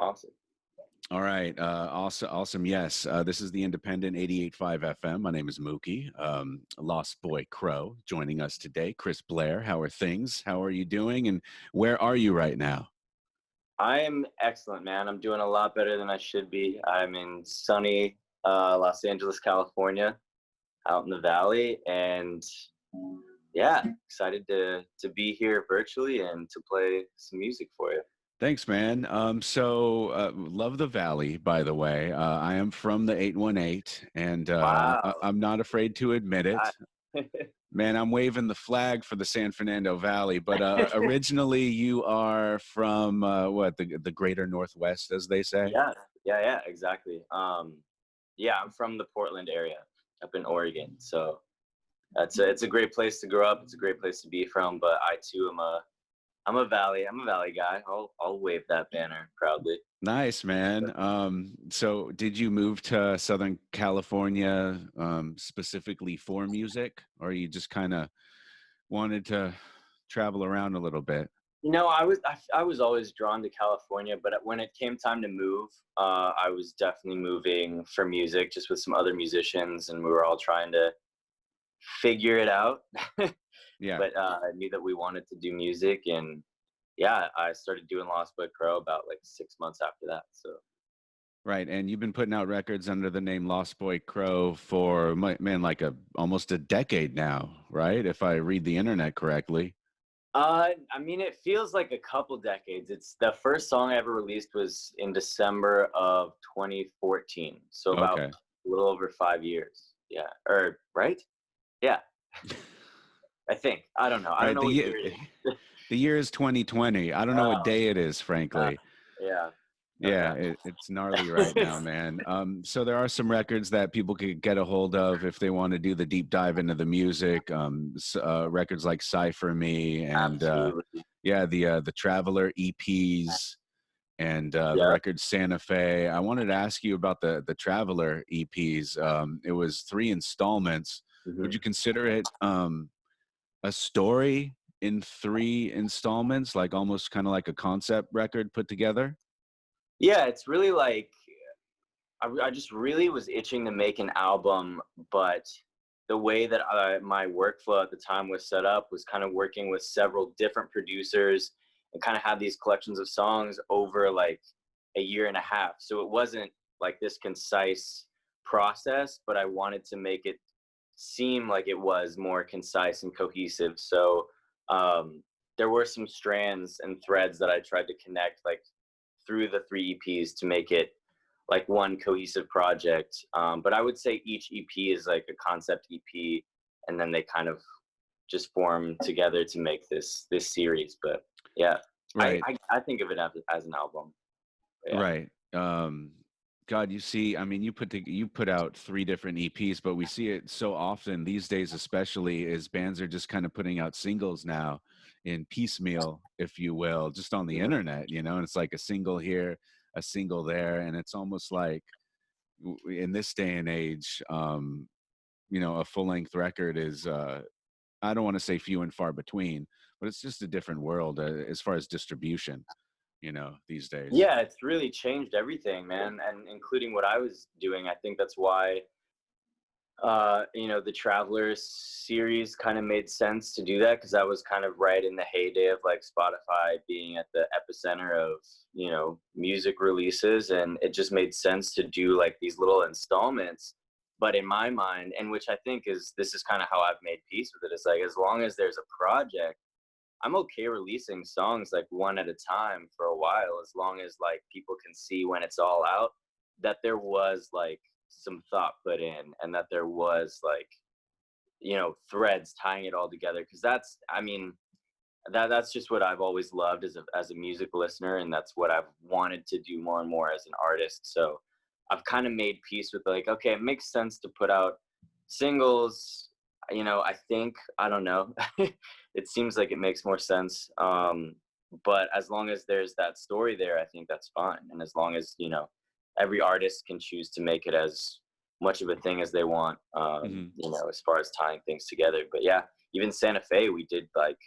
Awesome. All right. Awesome. Yes. This is the Independent 88.5 FM. My name is Mookie, Lost Boy Crow, joining us today. Chris Blair, how are things? How are you doing? And where are you right now? I am excellent, man. I'm doing a lot better than I should be. I'm in sunny Los Angeles, California, out in the valley, and yeah, excited to be here virtually and to play some music for you. Thanks, man. Love the Valley, by the way. I am from the 818, and Wow. I'm not afraid to admit it. I- Man, I'm waving the flag for the San Fernando Valley, but originally you are from the greater Northwest, as they say? yeah, yeah, exactly. Yeah, I'm from the Portland area, up in Oregon. So it's a great place to grow up. It's a great place to be from. But I too am I'm a valley guy. I'll wave that banner proudly. Nice, man. So did you move to Southern California specifically for music, or you just kind of wanted to travel around a little bit? I was always drawn to California, but when it came time to move, I was definitely moving for music, just with some other musicians, and we were all trying to figure it out. Yeah. But I knew that we wanted to do music, and yeah, I started doing Lostboycrow about like 6 months after that. So Right, and you've been putting out records under the name Lost Boy Crow for man, like almost a decade now, right? If I read the internet correctly. I mean, it feels like a couple decades. It's the first song I ever released was in December of 2014, so about Okay. a little over 5 years. Yeah, or right? Yeah, I think. I don't know. I don't Right. know what year it is. The year is 2020. I don't know what Oh, day it is, frankly. yeah. Yeah, Okay. it's gnarly right now, man. So there are some records that people could get a hold of if they want to do the deep dive into the music. Records like Cypher Me and Absolutely. the Traveler EPs and the Yeah. record Santa Fe. I wanted to ask you about the Traveler EPs. It was 3 installments. Would hmm you consider it a story in 3 installments, like almost kind of like a concept record put together? Yeah, it's really like I just really was itching to make an album, but the way that my workflow at the time was set up was kind of working with several different producers and kind of have these collections of songs over like a year and a half. So it wasn't like this concise process, but I wanted to make it seem like it was more concise and cohesive. So um, there were some strands and threads that I tried to connect like through the three EPs to make it like one cohesive project. But I would say each EP is like a concept EP, and then they kind of just form together to make this series. But yeah, Right. I think of it as an album. Yeah. Right. God, you see, I mean, you put out 3 different EPs, but we see it so often these days, especially, is bands are just kind of putting out singles now in piecemeal, if you will, just on the Mhm. internet, and it's like a single here, a single there, and it's almost like in this day and age, a full length record is I don't want to say few and far between, but it's just a different world as far as distribution, these days. Yeah, it's really changed everything, man, and including what I was doing. I think that's why the Travelers series kind of made sense to do that, because that was kind of right in the heyday of like Spotify being at the epicenter of music releases, and it just made sense to do like these little installments. But in my mind, and which I think is this is kind of how I've made peace with it, is like as long as there's a project, I'm okay releasing songs like one at a time for a while, as long as like people can see when it's all out that there was like some thought put in, and that there was like threads tying it all together. Because I mean, that's just what I've always loved as a music listener, and that's what I've wanted to do more and more as an artist. So I've kind of made peace with like, okay, it makes sense to put out singles. I think, I don't know. It seems like it makes more sense. But as long as there's that story there, I think that's fine. And as long as every artist can choose to make it as much of a thing as they want, Hmm. as far as tying things together. But yeah, even Santa Fe, we did like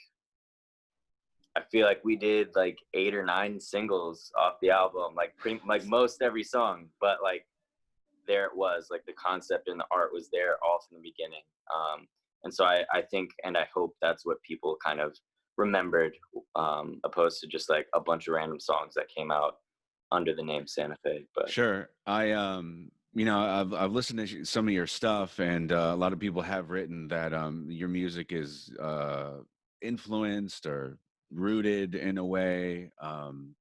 I feel like we did like 8 or 9 singles off the album, like pretty like most every song, but like there it was, like the concept and the art was there all from the beginning. And so I think and I hope that's what people kind of remembered, opposed to just like a bunch of random songs that came out under the name Santa Fe. But Sure. You know, I've listened to some of your stuff, and a lot of people have written that your music is influenced or rooted in a way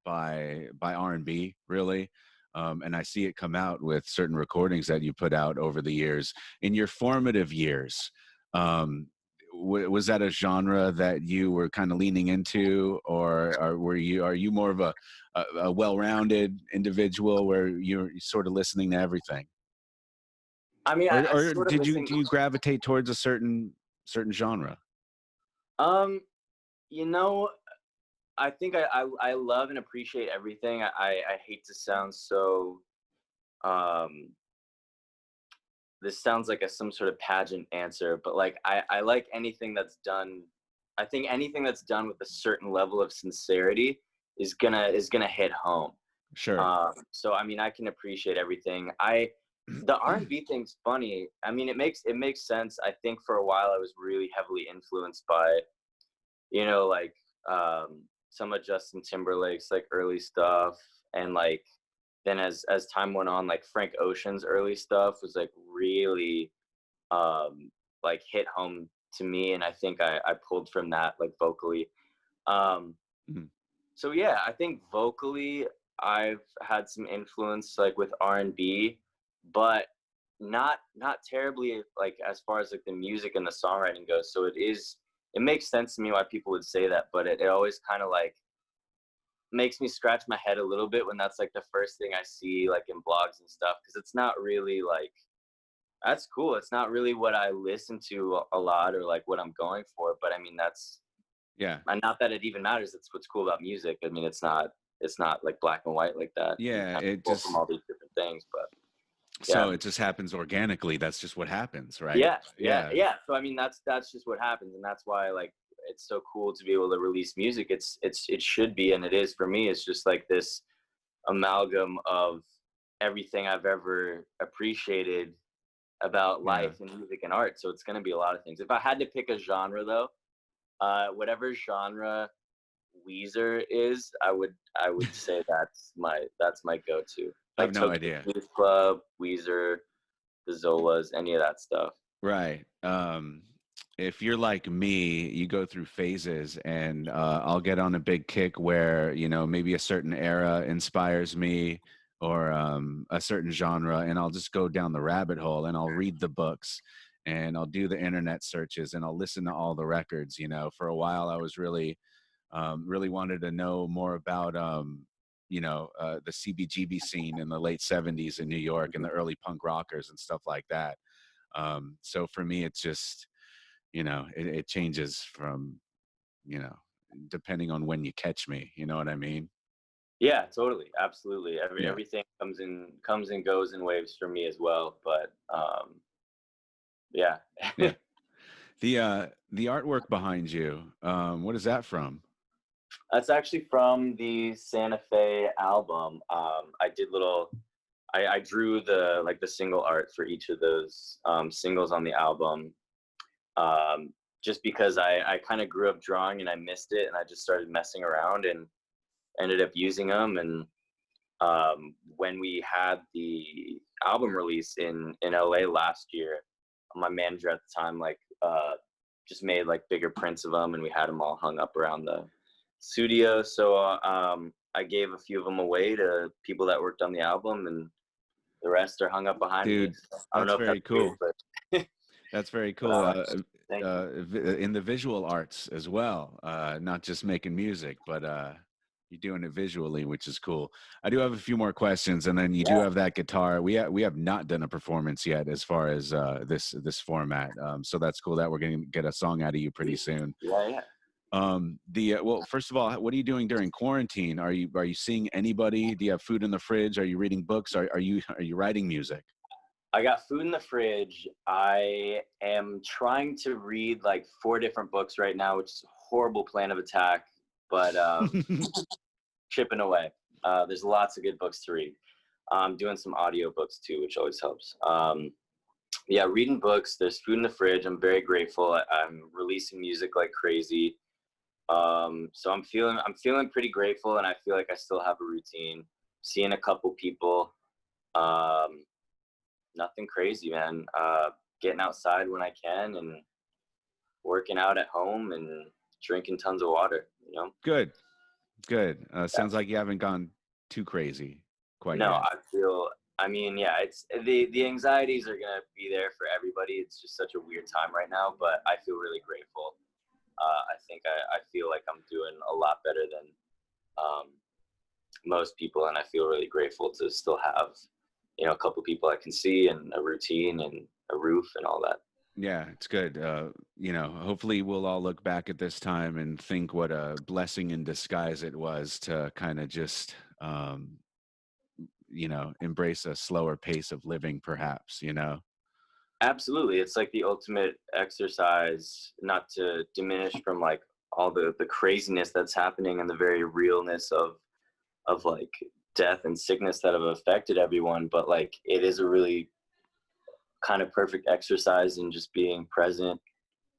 by R&B, really. And I see it come out with certain recordings that you put out over the years. In your formative years, was that a genre that you were kind of leaning into, or are you more of a well-rounded individual where you're sort of listening to everything, I mean, I or sort of do listen. you gravitate towards a certain genre? Um, you know, I think I love and appreciate everything. I hate to sound so um this sounds like some sort of pageant answer, but like I like anything that's done. I think anything that's done with a certain level of sincerity is gonna hit home. Sure. So I mean, I can appreciate everything. The R&B thing's funny. I mean, it makes sense. I think for a while I was really heavily influenced by, like some of Justin Timberlake's like early stuff, and like then as time went on, like Frank Ocean's early stuff was like really like hit home to me, and I think I pulled from that like vocally. Um, Mhm. so yeah, I think vocally I've had some influence like with R&B, but not terribly like as far as like the music and the songwriting goes. So it makes sense to me why people would say that, but it always kind of like makes me scratch my head a little bit when that's like the first thing I see like in blogs and stuff, because it's not really like that's cool. It's not really what I listen to a lot or like what I'm going for, but I mean that's Yeah. and not that it even matters. It's what's cool about music. I mean, it's not like black and white like that. You Yeah. kind of It pull from just all these different things, but yeah. so it just happens organically. That's just what happens, right? Yeah, yeah, Yeah. yeah. So I mean, that's just what happens, and that's why like it's so cool to be able to release music. It should be, and it is for me. It's just like this amalgam of everything I've ever appreciated about Yeah. life and music and art. So it's gonna be a lot of things. If I had to pick a genre, though, whatever genre Weezer is, I would say that's my go-to. I have Like no Tokyo idea. Blues Club, Weezer, the Zolas, any of that stuff. Right. If you're like me, you go through phases, and I'll get on a big kick where, maybe a certain era inspires me, or a certain genre, and I'll just go down the rabbit hole, and I'll read the books, and I'll do the internet searches, and I'll listen to all the records. For a while, I was really wanted to know more about, the CBGB scene in the late 70s in New York, and the early punk rockers and stuff like that. So for me, it's just, it changes from, you know, depending on when you catch me, you know what I mean? Yeah, totally, absolutely. Yeah. Everything comes and goes in waves for me as well. But yeah, Yeah. The artwork behind you, what is that from? that's actually from the Santa Fe album. I drew the single art for each of those singles on the album, um, just because I kind of grew up drawing and I missed it, and I just started messing around and ended up using them. And when we had the album release in LA last year, my manager at the time just made like bigger prints of them, and we had them all hung up around the studio. So I gave a few of them away to people that worked on the album, and the rest are hung up behind me. Dude, So I don't that's know if very that's weird, cool. but That's very cool. thank you. In the visual arts as well, not just making music, but you're doing it visually, which is cool. I do have a few more questions, and then you do Yeah, have that guitar. We have not done a performance yet as far as this format, so that's cool that we're going to get a song out of you pretty soon. yeah, yeah. Well, first of all, what are you doing during quarantine? Are you seeing anybody? Do you have food in the fridge? Are you reading books? Are you writing music? I got food in the fridge. I am trying to read like 4 different books right now, which is a horrible plan of attack. but chipping away. There's lots of good books to read. I'm doing some audiobooks too, which always helps. Yeah, reading books. There's food in the fridge. I'm very grateful. I'm releasing music like crazy. So I'm feeling pretty grateful, and I feel like I still have a routine. Seeing a couple people. Um, Nothing crazy, man. Getting outside when I can, and working out at home, and drinking tons of water. Good. Good. Sounds like you haven't gone too crazy quite No, yet. I feel. I mean, yeah, it's the anxieties are gonna be there for everybody. It's just such a weird time right now, but I feel really grateful. I think I feel like I'm doing a lot better than um, most people, and I feel really grateful to still have, a couple people I can see, and a routine, and a roof, and all that. Yeah, it's good. Hopefully we'll all look back at this time and think what a blessing in disguise it was to kind of just, embrace a slower pace of living, perhaps. Absolutely, it's like the ultimate exercise. Not to diminish from like all the craziness that's happening, and the very realness of like death and sickness that have affected everyone, but like it is a really kind of perfect exercise in just being present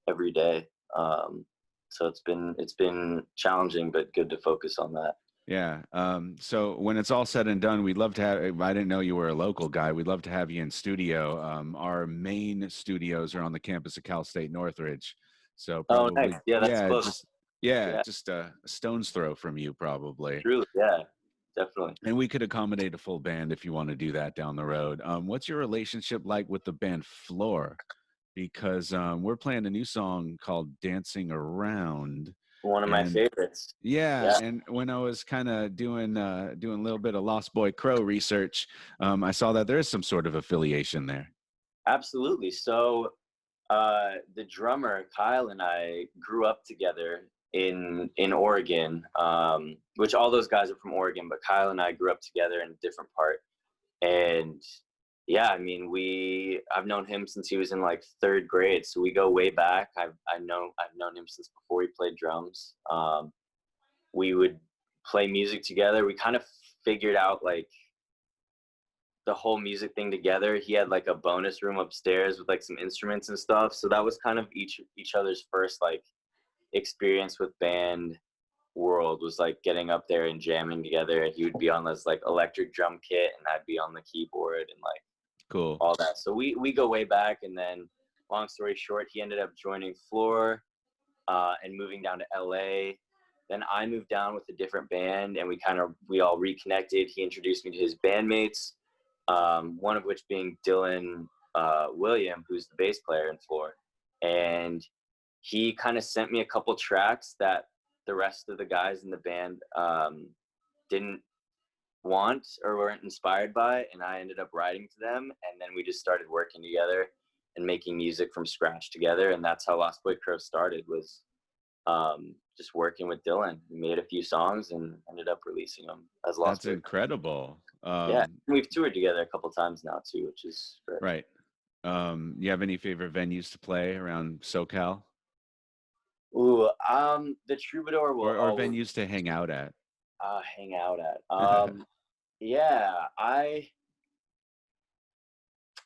every day. So it's been challenging, but good to focus on that. Yeah. So when it's all said and done, we'd love to have, I didn't know you were a local guy. We'd love to have you in studio. Our main studios are on the campus of Cal State Northridge. So Oh, nice. probably, Yeah, that's yeah, close. Yeah, just a stone's throw from you probably. truly. Yeah, definitely. And we could accommodate a full band if you want to do that down the road. What's your relationship like with the band Floor? Because we're playing a new song called Dancing Around. One of my And favorites. yeah, Yeah, and when I was kind of doing a little bit of Lostboycrow research, I saw that there is some sort of affiliation there. absolutely. So the drummer Kyle and I grew up together in Oregon, which all those guys are from Oregon, but Kyle and I grew up together in a different part. And yeah, I mean, I've known him since he was in like third grade, so we go way back. I've known him since before he played drums. We would play music together. We kind of figured out like the whole music thing together. He had like a bonus room upstairs with like some instruments and stuff. So that was kind of each other's first like experience with band world, was like getting up there and jamming together. And he would be on this like electric drum kit, and I'd be on the keyboard, and like Cool. all that. So we go way back. And then long story short, he ended up joining Floor, and moving down to LA. Then I moved down with a different band, and we all reconnected. He introduced me to his bandmates, one of which being Dylan William, who's the bass player in Floor. And he kind of sent me a couple tracks that the rest of the guys in the band didn't want or weren't inspired by, and I ended up writing to them, and then we just started working together and making music from scratch together. And that's how Lostboycrow started, was just working with Dylan. We made a few songs and ended up releasing them as That's Lostboycrow. incredible. Yeah, we've toured together a couple times now too, which is great. Right. You have any favorite venues to play around SoCal, Ooh, the Troubadour will or always venues to hang out at? hang out at. Yeah, I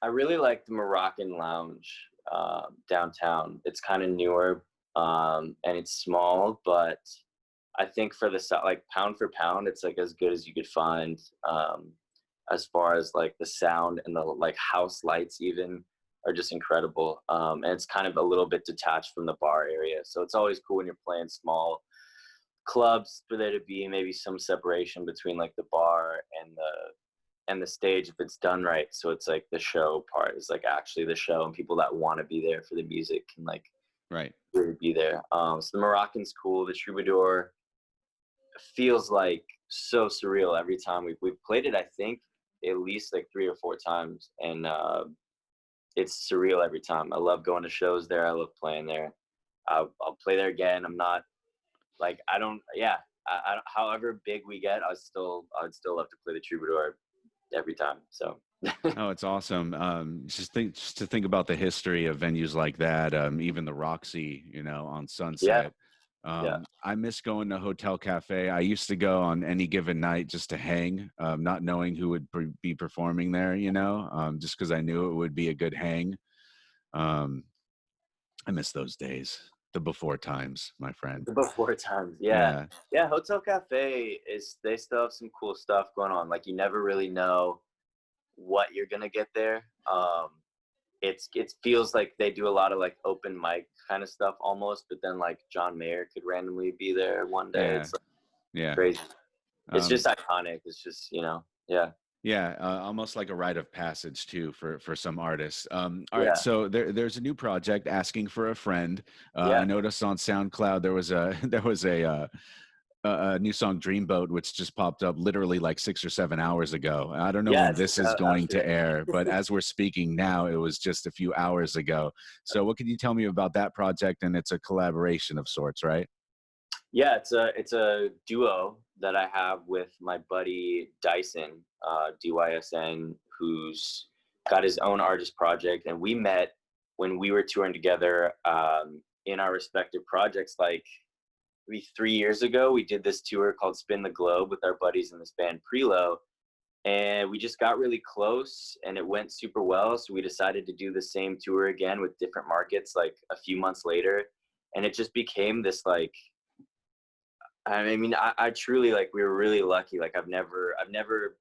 really like the Moroccan Lounge downtown. It's kind of newer, and it's small, but I think for like pound for pound, it's like as good as you could find, as far as like the sound, and the like house lights even are just incredible. And it's kind of a little bit detached from the bar area, so it's always cool when you're playing small clubs for there to be maybe some separation between like the bar and the stage if it's done right. So it's like the show part is like actually the show, and people that want to be there for the music can like Right. really be there. So the Moroccan's cool. The Troubadour feels like so surreal every time we've played it. I think at least like 3 or 4 times, and it's surreal every time. I love going to shows there. I love playing there. I'll play there again. I'm not like I don't. Yeah. However big we get, I'd still love to play the Troubadour every time. So Oh, it's awesome. Just to think about the history of venues like that, even the Roxy, on yeah, Sunset. Yeah. I miss going to Hotel Cafe. I used to go on any given night just to hang, not knowing who would be performing there, just because I knew it would be a good hang. Um, I miss those days, the before times, my friend. The before times, yeah. Yeah, Yeah, Hotel Cafe they still have some cool stuff going on. Like, you never really know what you're gonna get there. It feels like they do a lot of like open mic kind of stuff almost, but then like John Mayer could randomly be there one day. yeah, It's like yeah. crazy. It's Um, just iconic. It's just, yeah. Yeah, almost like a rite of passage too for some artists. All right, Yeah. so there's a new project, Asking for a Friend. I Yeah. noticed on SoundCloud there was a a new song, Dreamboat, which just popped up literally like 6 or 7 hours ago. I don't know Yeah, when it's just this is out going to today. air, but as we're speaking now, it was just a few hours ago. So, what can you tell me about that project? And it's a collaboration of sorts, right? Yeah, it's a duo that I have with my buddy Dyson, Dysn, who's got his own artist project, and we met when we were touring together in our respective projects. Like maybe 3 years ago, we did this tour called Spin the Globe with our buddies in this band Prelo, and we just got really close, and it went super well. So we decided to do the same tour again with different markets, like a few months later, and it just became this like I mean, I truly like we were really lucky. Like I've never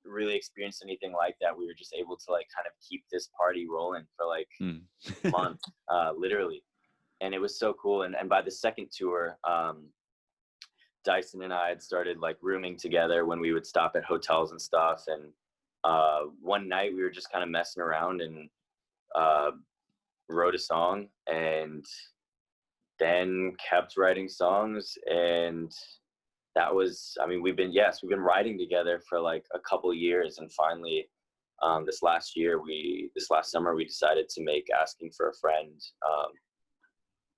really experienced anything like that. We were just able to like kind of keep this party rolling for like Mm. months, literally. And it was so cool. And by the second tour, Dyson and I had started like rooming together when we would stop at hotels and stuff. And one night we were just kind of messing around and uh, wrote a song and then kept writing songs and that was I mean we've been writing together for like a couple years and finally this last summer we decided to make Asking for a Friend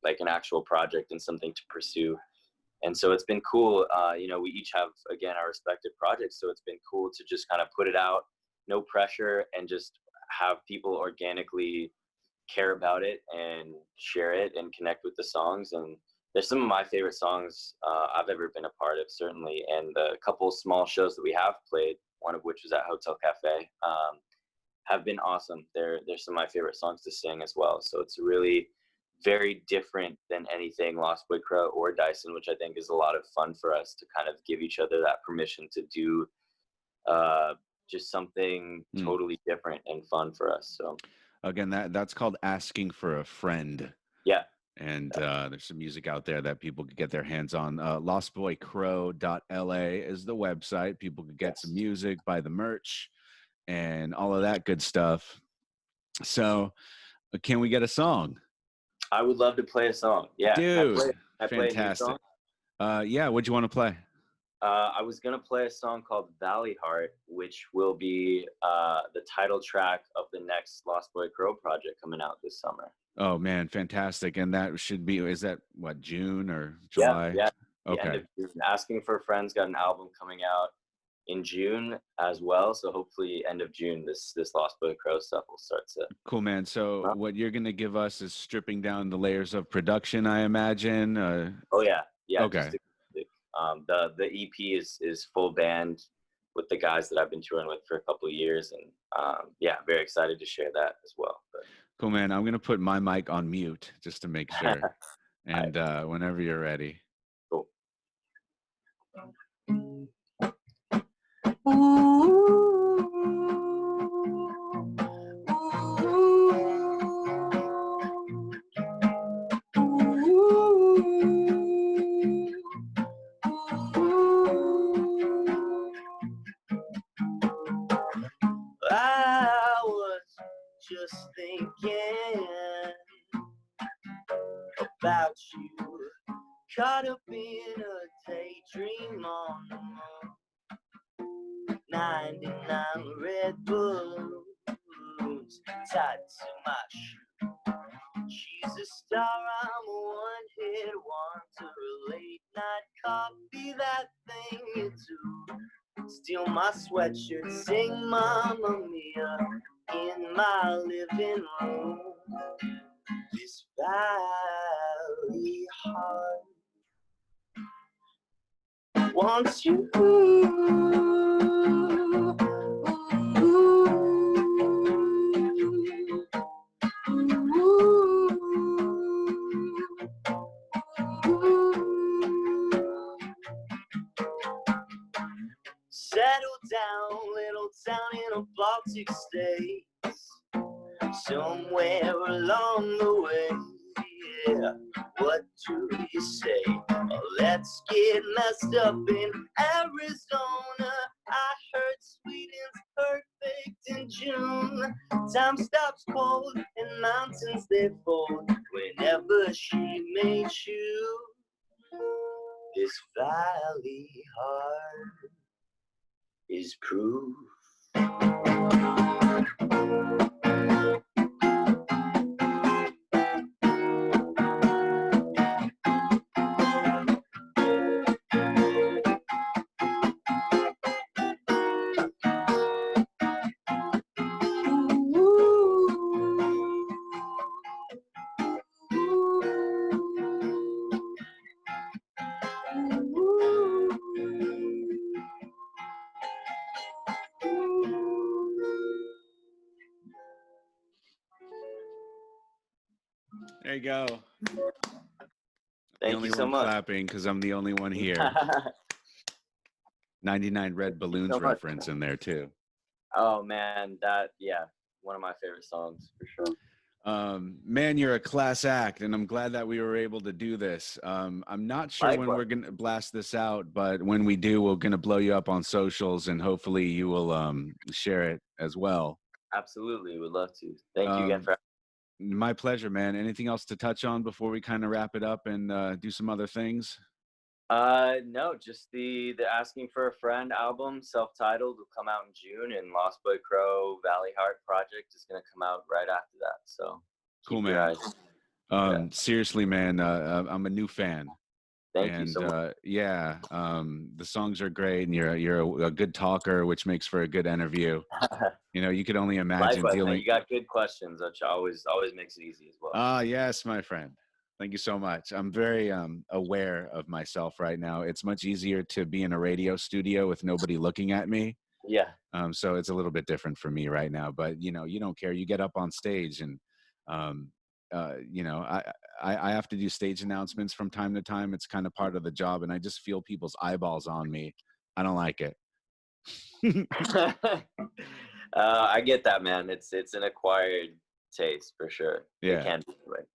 like an actual project and something to pursue, and so it's been cool. We each have again our respective projects, so it's been cool to just kind of put it out, no pressure, and just have people organically care about it and share it and connect with the songs. And there's some of my favorite songs I've ever been a part of, certainly. And the couple small shows that we have played, one of which was at Hotel Cafe, have been awesome. They're some of my favorite songs to sing as well. So it's really very different than anything Lostboycrow or Dyson, which I think is a lot of fun for us to kind of give each other that permission to do uh, just something Mm. totally different and fun for us. So Again, that's called Asking for a Friend. yeah, And there's some music out there that people could get their hands on. Lostboycrow.la is the website. People could get some yes. music, buy the merch, and all of that good stuff. So, can we get a song? I would love to play a song. Yeah, Dude, can I play a new song? fantastic. Yeah, what'd you want to play? I was gonna play a song called Valley Heart, which will be the title track of the next Lost Boy Crow project coming out this summer. Oh man, fantastic. And that should be, is that what, June or Yeah, July? yeah. The end Okay. of June. Asking for a Friend's got an album coming out in June as well. So hopefully, end of June, this Lost Boy Crow stuff will start to. Cool, man. So Come out. what you're gonna give us is stripping down the layers of production, I imagine. Oh yeah, yeah. Okay. Just acoustic. The EP is full band with the guys that I've been touring with for a couple of years, and yeah, very excited to share that as well. But Cool, man. I'm gonna put my mic on mute just to make sure. all right, And whenever you're ready. cool. I was just thinking about you, caught up in a daydream on the moon. 99 red balloons tied to my shoe. She's a star, I'm a one-hit wonder, a late night coffee, that thing you do. Steal my sweatshirt, sing Mamma Mia in my living room. This valley heart want you. Settle down, little town in a Baltic state, somewhere along the way. Yeah, what do you say? Oh, let's get messed up in Arizona. I heard Sweden's perfect in June. Time stops cold and mountains they fold whenever she may choose. This valley heart is proof. There you go. Thank you so much. Clapping because I'm the only one here. 99 Red Balloons so reference in there too. Oh man, one of my favorite songs for sure. Man, you're a class act, and I'm glad that we were able to do this. I'm not sure when we're gonna blast this out, but when we do, we're gonna blow you up on socials, and hopefully you will share it as well. Absolutely, would love to. Thank you again for. My pleasure, man. Anything else to touch on before we kind of wrap it up and do some other things? No, just the Asking for a Friend album, self-titled, will come out in June, and Lostboycrow Valley Heart project is going to come out right after that. So cool, man. Seriously, man, I'm a new fan. Thank you so much. The songs are great, and you're a good talker, which makes for a good interview. You know, you could only imagine dealing. You got good questions, which always makes it easy as well. Ah, yes, my friend. Thank you so much. I'm very aware of myself right now. It's much easier to be in a radio studio with nobody looking at me. Yeah. So it's a little bit different for me right now. But you know, you don't care. You get up on stage, and you know, I have to do stage announcements from time to time. It's kind of part of the job, and I just feel people's eyeballs on me. I don't like it. I get that, man. It's an acquired taste for sure. Yeah. It can be right.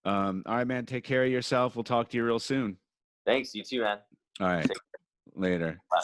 All right, man. Take care of yourself. We'll talk to you real soon. Thanks. You too, man. All right. Later. Bye.